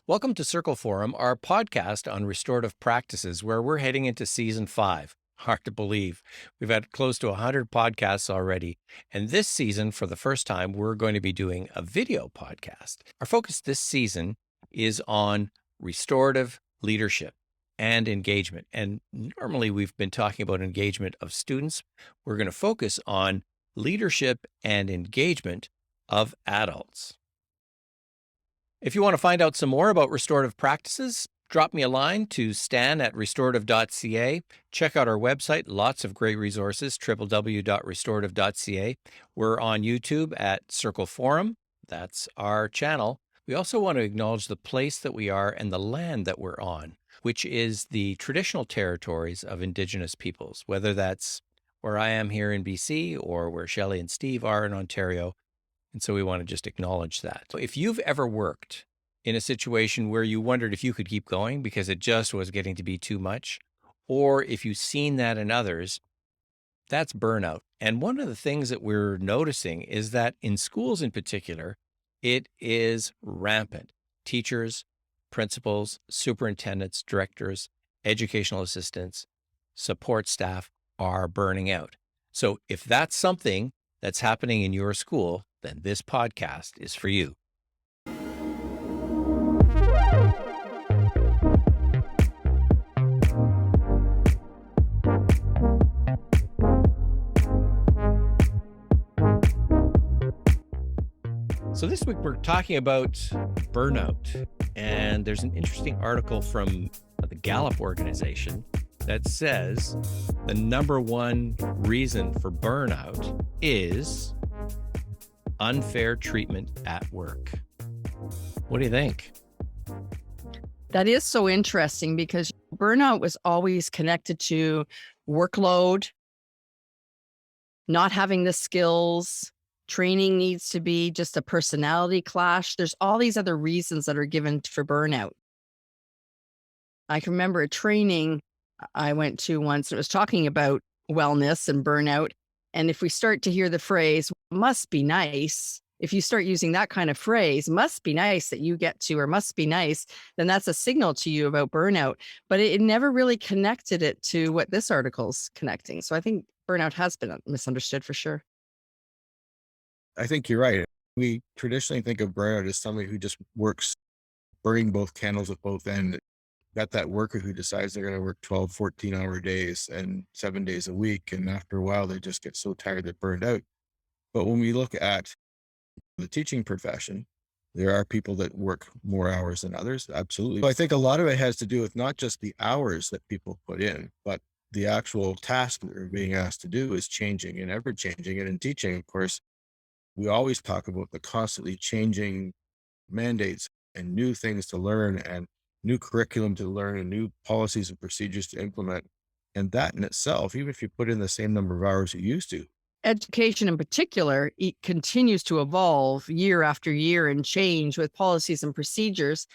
Welcome to Circle Forum, our podcast on restorative practices, where we're heading into season 5. Hard to believe. We've had close to 100 podcasts already. And this season, for the first time, we're going to be doing a video podcast. Our focus this season is on restorative leadership and engagement. And normally we've been talking about engagement of students. We're going to focus on leadership and engagement of adults. If you want to find out some more about restorative practices, drop me a line to stan@restorative.ca. Check out our website, lots of great resources, www.restorative.ca. We're on YouTube at Circle Forum. That's our channel. We also want to acknowledge the place that we are and the land that we're on, which is the traditional territories of Indigenous peoples, whether that's where I am here in BC or where Shelley and Steve are in Ontario. And so we want to just acknowledge that. So if you've ever worked in a situation where you wondered if you could keep going because it just was getting to be too much, or if you've seen that in others, that's burnout. And one of the things that we're noticing is that in schools in particular, it is rampant. Teachers, principals, superintendents, directors, educational assistants, support staff are burning out. So if that's something that's happening in your school, then this podcast is for you. So this week we're talking about burnout, and there's an interesting article from the Gallup organization that says the number one reason for burnout is unfair treatment at work. What do you think? That is so interesting because burnout was always connected to workload, not having the skills, training needs to be just a personality clash. There's all these other reasons that are given for burnout. I can remember a training I went to once. It was talking about wellness and burnout. And if we start to hear the phrase, must be nice, if you start using that kind of phrase, must be nice that you get to, or must be nice, then that's a signal to you about burnout. But it never really connected it to what this article's connecting. So I think burnout has been misunderstood for sure. I think you're right. We traditionally think of burnout as somebody who just works, burning both candles at both ends. Got that worker who decides they're going to work 12, 14-hour days and 7 days a week. And after a while, they just get so tired they're burned out. But when we look at the teaching profession, there are people that work more hours than others. Absolutely. So I think a lot of it has to do with not just the hours that people put in, but the actual task that they're being asked to do is changing and ever changing. And in teaching, of course, we always talk about the constantly changing mandates and new things to learn and new curriculum to learn and new policies and procedures to implement. And that in itself, even if you put in the same number of hours you used to. Education in particular, it continues to evolve year after year and change with policies and procedures,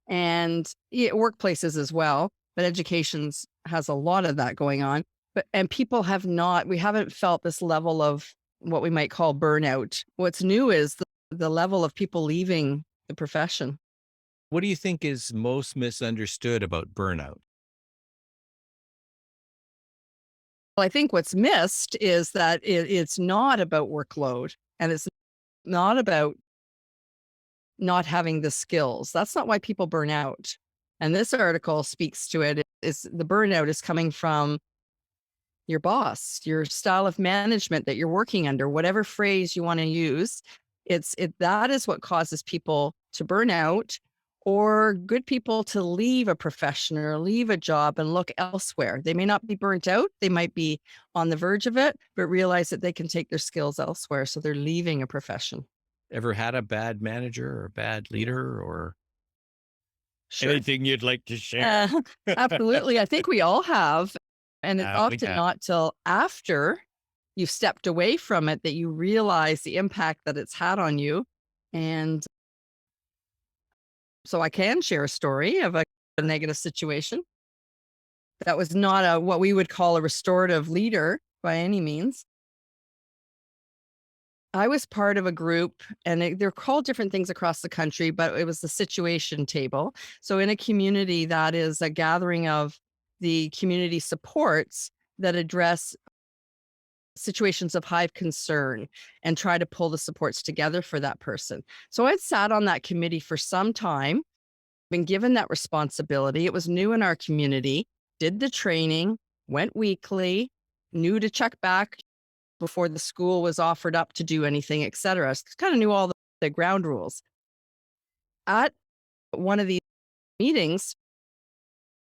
and workplaces as well. But education's has a lot of that going on. And people we haven't felt this level of what we might call burnout. What's new is the level of people leaving the profession. What do you think is most misunderstood about burnout? Well, I think what's missed is that it's not about workload, and it's not about not having the skills. That's not why people burn out. And this article speaks to it. Is the burnout is coming from your boss, your style of management that you're working under, whatever phrase you want to use. That is what causes people to burn out, or good people to leave a profession or leave a job and look elsewhere. They may not be burnt out. They might be on the verge of it, but realize that they can take their skills elsewhere. So they're leaving a profession. Ever had a bad manager or a bad leader or Sure. anything you'd like to share? Absolutely. I think we all have. And it's We often have. not till after you've stepped away from it that you realize the impact that it's had on you. And so I can share a story of a negative situation. That was not what we would call a restorative leader by any means. I was part of a group, and they're called different things across the country, but it was the situation table. So, in a community, that is a gathering of the community supports that address situations of high concern and try to pull the supports together for that person. So, I'd sat on that committee for some time, been given that responsibility. It was new in our community, did the training, went weekly, knew to check back before the school was offered up to do anything, et cetera. Kind of knew all the ground rules. At one of these meetings,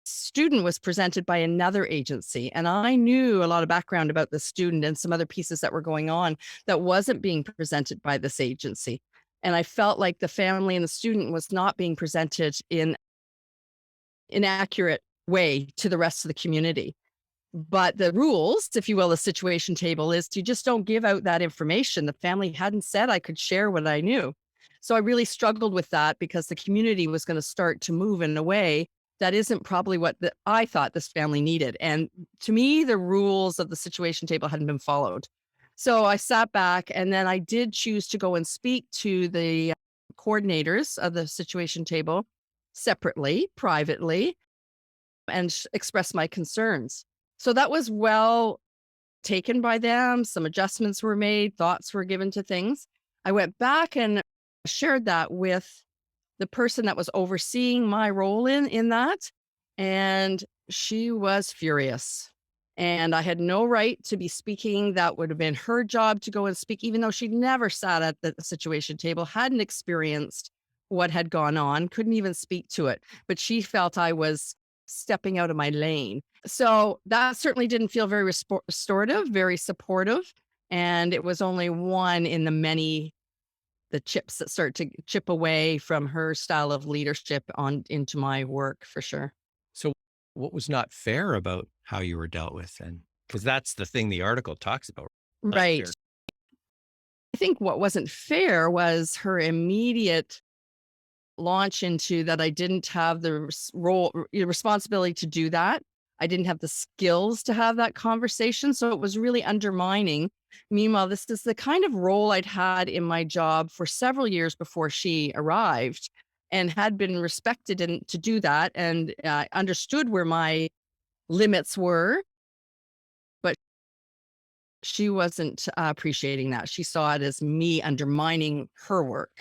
student was presented by another agency, and I knew a lot of background about the student and some other pieces that were going on that wasn't being presented by this agency. And I felt like the family and the student was not being presented in an accurate way to the rest of the community. But the rules, if you will, the situation table is you just don't give out that information. The family hadn't said I could share what I knew. So I really struggled with that because the community was going to start to move in a way that isn't probably what I thought this family needed. And to me, the rules of the situation table hadn't been followed. So I sat back, and then I did choose to go and speak to the coordinators of the situation table separately, privately, and express my concerns. So that was well taken by them. Some adjustments were made, thoughts were given to things. I went back and shared that with the person that was overseeing my role in that, and she was furious. And I had no right to be speaking. That would have been her job to go and speak, even though she'd never sat at the situation table, hadn't experienced what had gone on, couldn't even speak to it. But she felt I was stepping out of my lane. So that certainly didn't feel very restorative, very supportive. And it was only one in the many the chips that start to chip away from her style of leadership on into my work for sure. So, what was not fair about how you were dealt with then? Because that's the thing the article talks about. Not Right. fair. I think what wasn't fair was her immediate launch into that I didn't have the responsibility to do that. I didn't have the skills to have that conversation. So it was really undermining. Meanwhile, this is the kind of role I'd had in my job for several years before she arrived and had been respected and to do that and understood where my limits were. But she wasn't appreciating that. She saw it as me undermining her work.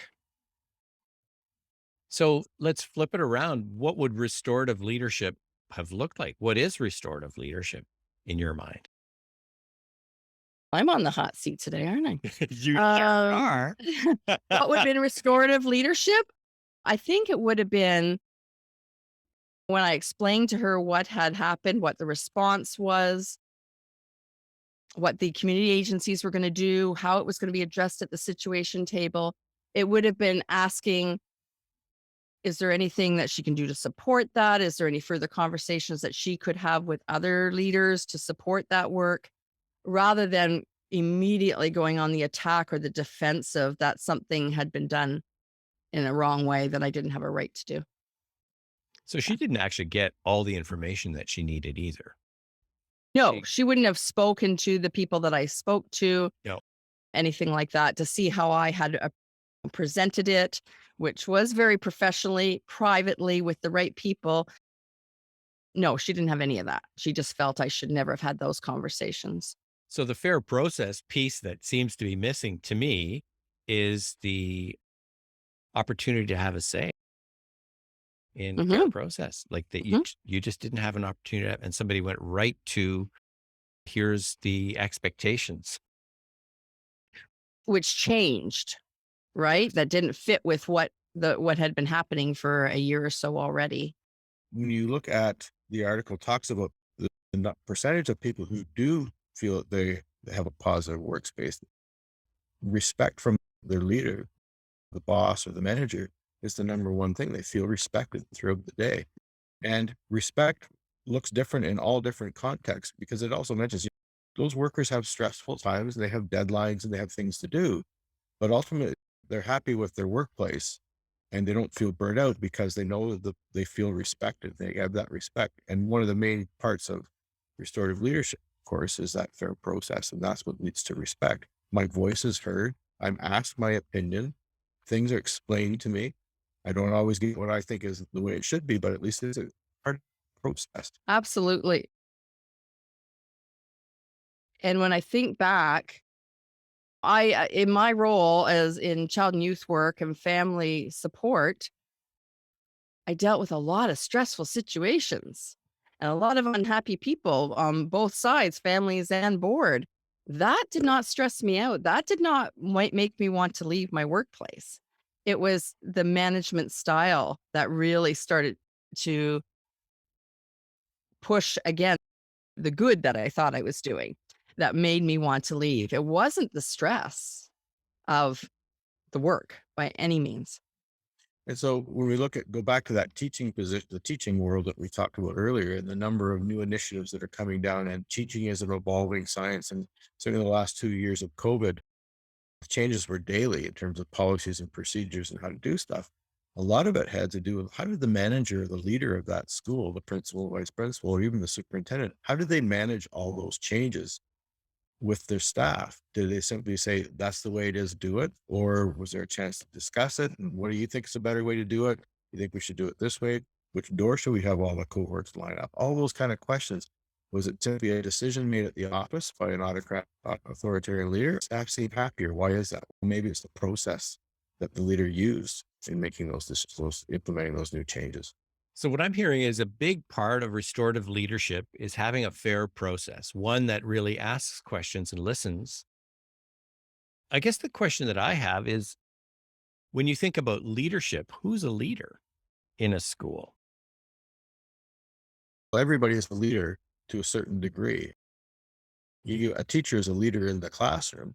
So, let's flip it around. What would restorative leadership have looked like? What is restorative leadership in your mind? I'm on the hot seat today, aren't I? You sure Um, are. what would have been restorative leadership? I think it would have been when I explained to her what had happened, what the response was, what the community agencies were going to do, how it was going to be addressed at the situation table. It would have been asking, is there anything that she can do to support that? Is there any further conversations that she could have with other leaders to support that work? Rather than immediately going on the attack or the defensive that something had been done in a wrong way that I didn't have a right to do. So, she didn't actually get all the information that she needed either. No, she wouldn't have spoken to the people that I spoke to, No. anything like that, to see how I had presented it, which was very professionally, privately with the right people. No, she didn't have any of that. She just felt I should never have had those conversations. So, the fair process piece that seems to be missing to me is the opportunity to have a say in fair Hmm. process, like that Hmm. you just didn't have an opportunity to and somebody went right to, "Here's the expectations." Which changed, right? That didn't fit with what had been happening for a year or so already. When you look at the article talks about the percentage of people who do feel that they have a positive workspace, respect from their leader, the boss or the manager is the number one thing. They feel respected throughout the day. And respect looks different in all different contexts because it also mentions those workers have stressful times, they have deadlines and they have things to do. But ultimately, they're happy with their workplace and they don't feel burnt out because they know that they feel respected. They have that respect. And one of the main parts of restorative leadership, of course, is that fair process. And that's what leads to respect. My voice is heard. I'm asked my opinion. Things are explained to me. I don't always get what I think is the way it should be, but at least it's a part of the process. Absolutely. And when I think back, in my role as in child and youth work and family support, I dealt with a lot of stressful situations and a lot of unhappy people on both sides, families and board. That did not stress me out. That did not make me want to leave my workplace. It was the management style that really started to push again the good that I thought I was doing that made me want to leave. It wasn't the stress of the work by any means. And so when we go back to that teaching position, the teaching world that we talked about earlier, and the number of new initiatives that are coming down, and teaching is an evolving science. And certainly the last 2 years of COVID, the changes were daily in terms of policies and procedures and how to do stuff. A lot of it had to do with how did the manager, the leader of that school, the principal, vice principal, or even the superintendent, how did they manage all those changes with their staff? Did they simply say, that's the way it is, do it? Or was there a chance to discuss it? And what do you think is a better way to do it? You think we should do it this way? Which door should we have all the cohorts line up? All those kind of questions. Was it simply a decision made at the office by an autocrat, authoritarian leader? Staff seem happier. Why is that? Well, maybe it's the process that the leader used in making those decisions, implementing those new changes. So, what I'm hearing is a big part of restorative leadership is having a fair process, one that really asks questions and listens. I guess the question that I have is when you think about leadership, who's a leader in a school? Well, everybody is a leader to a certain degree. A teacher is a leader in the classroom.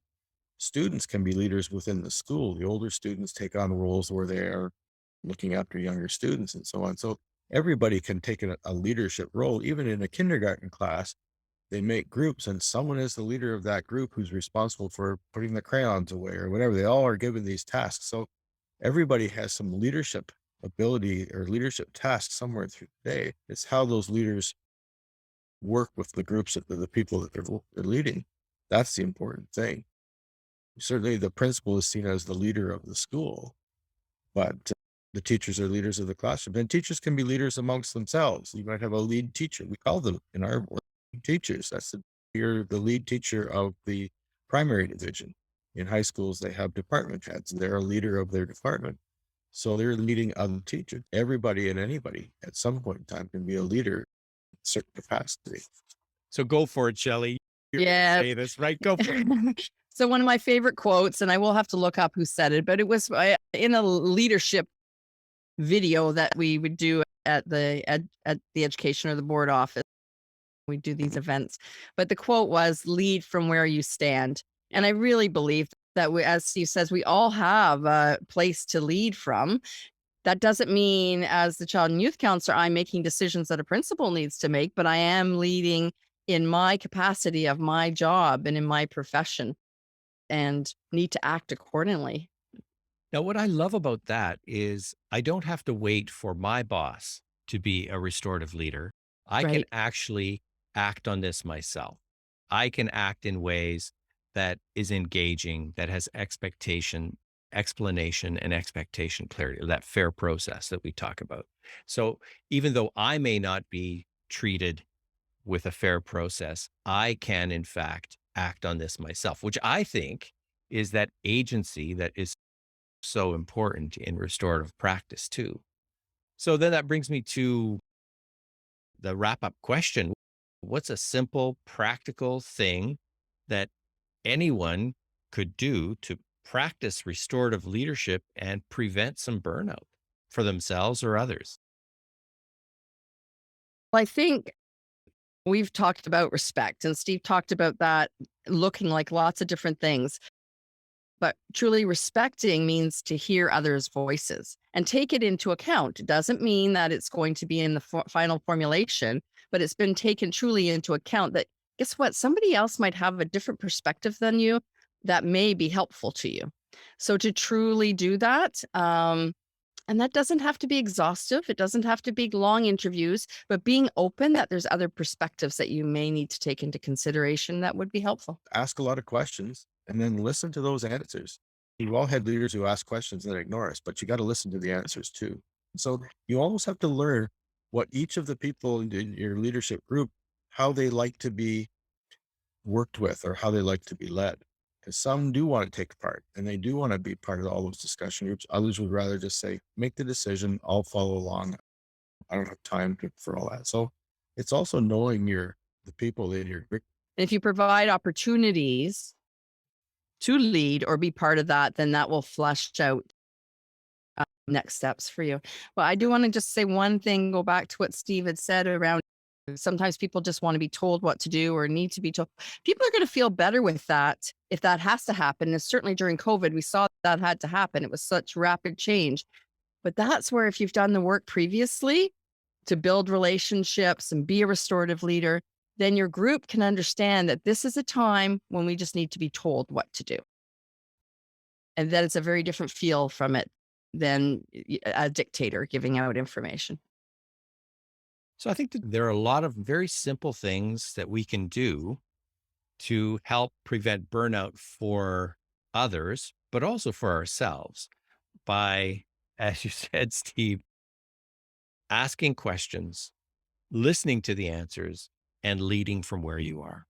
Students can be leaders within the school. The older students take on roles where they are looking after younger students and so on. So everybody can take a leadership role. Even in a kindergarten class, they make groups and someone is the leader of that group who's responsible for putting the crayons away or whatever. They all are given these tasks. So everybody has some leadership ability or leadership tasks somewhere through the day. It's how those leaders work with the groups that the people that they're leading. That's the important thing. Certainly the principal is seen as the leader of the school, but the teachers are leaders of the classroom, and teachers can be leaders amongst themselves. You might have a lead teacher. We call them in our work teachers. You're the lead teacher of the primary division. In high schools, they have department heads. They're a leader of their department. So they're leading other teachers. Everybody and anybody at some point in time can be a leader in a certain capacity. So, go for it, Shelley. You're going to Yeah. say this, right? Go for it. So one of my favorite quotes, and I will have to look up who said it, but it was in a leadership video that we would do at the education or the board office. We do these events, but the quote was "Lead from where you stand," and I really believe that as Steve says, we all have a place to lead from. That doesn't mean, as the child and youth counselor, I'm making decisions that a principal needs to make, but I am leading in my capacity of my job and in my profession, and need to act accordingly. Now, what I love about that is I don't have to wait for my boss to be a restorative leader. I can Right. actually act on this myself. I can act in ways that is engaging, that has explanation, and expectation clarity, that fair process that we talk about. So even though I may not be treated with a fair process, I can, in fact, act on this myself, which I think is that agency that is so important in restorative practice, too. So then that brings me to the wrap up question. What's a simple, practical thing that anyone could do to practice restorative leadership and prevent some burnout for themselves or others? Well, I think we've talked about respect, and Steve talked about that looking like lots of different things. But truly respecting means to hear others' voices and take it into account. It doesn't mean that it's going to be in the final formulation, but it's been taken truly into account that guess what? Somebody else might have a different perspective than you that may be helpful to you. So to truly do that, and that doesn't have to be exhaustive. It doesn't have to be long interviews, but being open that there's other perspectives that you may need to take into consideration that would be helpful. Ask a lot of questions. and then listen to those answers. We've all had leaders who ask questions and then ignore us, but you got to listen to the answers too. So you almost have to learn what each of the people in your leadership group, how they like to be worked with or how they like to be led. Because some do want to take part and they do want to be part of all those discussion groups. Others would rather just say, make the decision, I'll follow along. I don't have time for all that. So it's also knowing the people in your group. If you provide opportunities to lead or be part of that, then that will flesh out next steps for you. Well, I do want to just say one thing, go back to what Steve had said around sometimes people just want to be told what to do or need to be told. People are going to feel better with that if that has to happen. And certainly during COVID, we saw that had to happen. It was such rapid change. But that's where if you've done the work previously to build relationships and be a restorative leader, then your group can understand that this is a time when we just need to be told what to do. And that it's a very different feel from it than a dictator giving out information. So I think that there are a lot of very simple things that we can do to help prevent burnout for others, but also for ourselves by, as you said, Steve, asking questions, listening to the answers, and leading from where you are.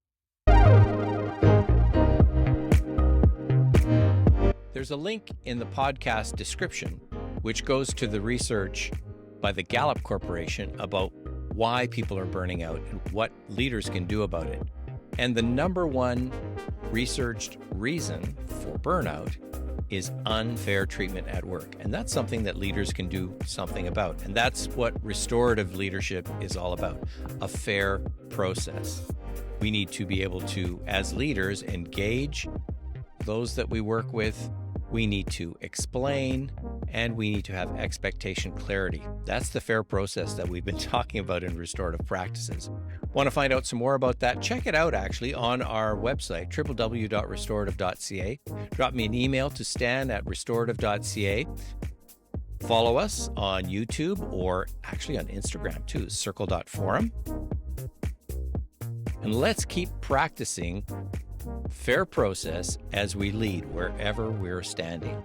There's a link in the podcast description, which goes to the research by the Gallup Corporation about why people are burning out and what leaders can do about it. And the number one researched reason for burnout is unfair treatment at work. And that's something that leaders can do something about. And that's what restorative leadership is all about, a fair process. We need to be able to, as leaders, engage those that we work with. We need to explain, and we need to have expectation clarity. That's the fair process that we've been talking about in restorative practices. Want to find out some more about that? Check it out actually on our website, www.restorative.ca. Drop me an email to stan@restorative.ca. Follow us on YouTube or actually on Instagram too, circle.forum. And let's keep practicing fair process as we lead wherever we're standing.